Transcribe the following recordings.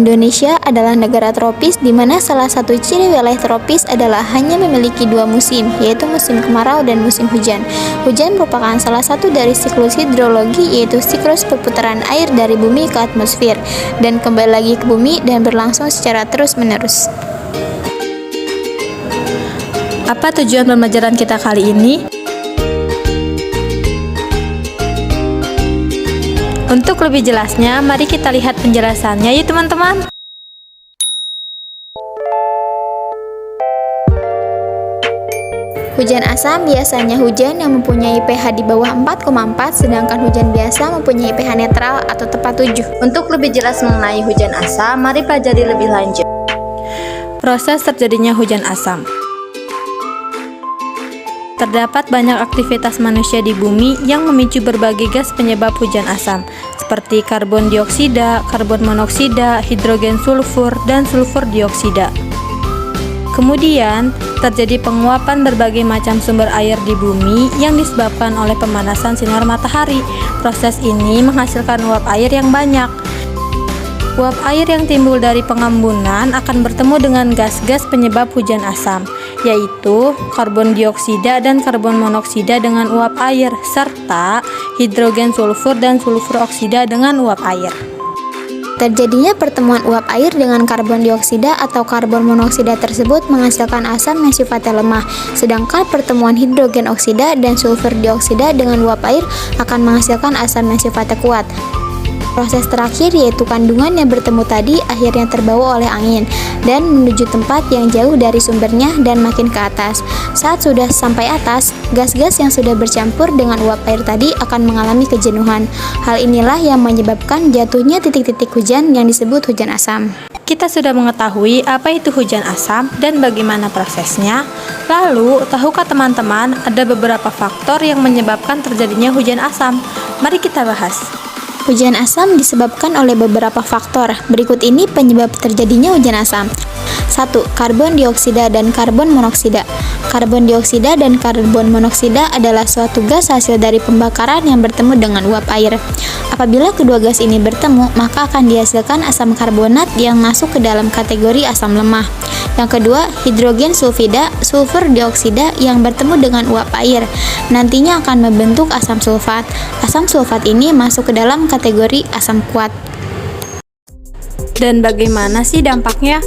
Indonesia adalah negara tropis di mana salah satu ciri wilayah tropis adalah hanya memiliki dua musim, yaitu musim kemarau dan musim hujan. Hujan merupakan salah satu dari siklus hidrologi, yaitu siklus perputaran air dari bumi ke atmosfer dan kembali lagi ke bumi dan berlangsung secara terus-menerus. Apa tujuan pembelajaran kita kali ini? Untuk lebih jelasnya, mari kita lihat penjelasannya yuk teman-teman. Hujan asam biasanya hujan yang mempunyai pH di bawah 4,4, sedangkan hujan biasa mempunyai pH netral atau tepat 7. Untuk lebih jelas mengenai hujan asam, mari pelajari lebih lanjut. Proses terjadinya hujan asam. Terdapat banyak aktivitas manusia di bumi yang memicu berbagai gas penyebab hujan asam, seperti karbon dioksida, karbon monoksida, hidrogen sulfur, dan sulfur dioksida. Kemudian, terjadi penguapan berbagai macam sumber air di bumi yang disebabkan oleh pemanasan sinar matahari. Proses ini menghasilkan uap air yang banyak. Uap air yang timbul dari pengembunan akan bertemu dengan gas-gas penyebab hujan asam, yaitu karbon dioksida dan karbon monoksida dengan uap air, serta hidrogen sulfur dan sulfur oksida dengan uap air. Terjadinya pertemuan uap air dengan karbon dioksida atau karbon monoksida tersebut menghasilkan asam yang sifatnya lemah, sedangkan pertemuan hidrogen oksida dan sulfur dioksida dengan uap air akan menghasilkan asam yang sifatnya kuat. Proses terakhir yaitu kandungan yang bertemu tadi akhirnya terbawa oleh angin dan menuju tempat yang jauh dari sumbernya dan makin ke atas. Saat sudah sampai atas, gas-gas yang sudah bercampur dengan uap air tadi akan mengalami kejenuhan. Hal inilah yang menyebabkan jatuhnya titik-titik hujan yang disebut hujan asam. Kita sudah mengetahui apa itu hujan asam dan bagaimana prosesnya. Lalu, tahukah teman-teman ada beberapa faktor yang menyebabkan terjadinya hujan asam? Mari kita bahas. Hujan asam disebabkan oleh beberapa faktor. Berikut ini penyebab terjadinya hujan asam. 1. Karbon dioksida dan karbon monoksida. Karbon dioksida dan karbon monoksida adalah suatu gas hasil dari pembakaran yang bertemu dengan uap air. Apabila kedua gas ini bertemu, maka akan dihasilkan asam karbonat yang masuk ke dalam kategori asam lemah. Yang kedua, hidrogen sulfida, sulfur dioksida yang bertemu dengan uap air nantinya akan membentuk asam sulfat. Asam sulfat ini masuk ke dalam kategori asam kuat. Dan bagaimana sih dampaknya?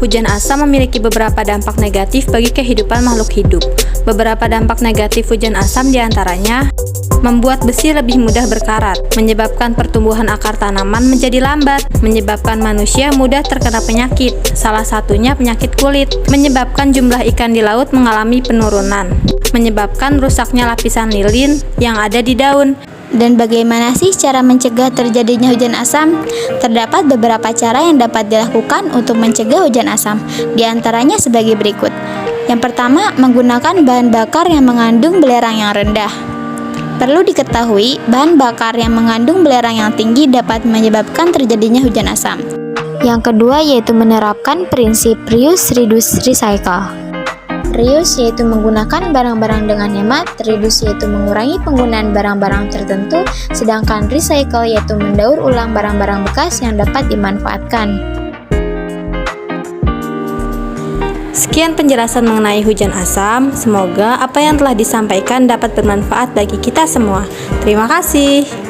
Hujan asam memiliki beberapa dampak negatif bagi kehidupan makhluk hidup. Beberapa dampak negatif hujan asam diantaranya membuat besi lebih mudah berkarat, menyebabkan pertumbuhan akar tanaman menjadi lambat, menyebabkan manusia mudah terkena penyakit, salah satunya penyakit kulit, menyebabkan jumlah ikan di laut mengalami penurunan, menyebabkan rusaknya lapisan lilin yang ada di daun. Dan bagaimana sih cara mencegah terjadinya hujan asam? Terdapat beberapa cara yang dapat dilakukan untuk mencegah hujan asam. Di antaranya sebagai berikut. Yang pertama, menggunakan bahan bakar yang mengandung belerang yang rendah. Perlu diketahui, bahan bakar yang mengandung belerang yang tinggi dapat menyebabkan terjadinya hujan asam. Yang kedua yaitu menerapkan prinsip reuse, reduce, recycle. Reuse yaitu menggunakan barang-barang dengan hemat, reduce yaitu mengurangi penggunaan barang-barang tertentu, sedangkan recycle yaitu mendaur ulang barang-barang bekas yang dapat dimanfaatkan. Sekian penjelasan mengenai hujan asam. Semoga apa yang telah disampaikan dapat bermanfaat bagi kita semua. Terima kasih.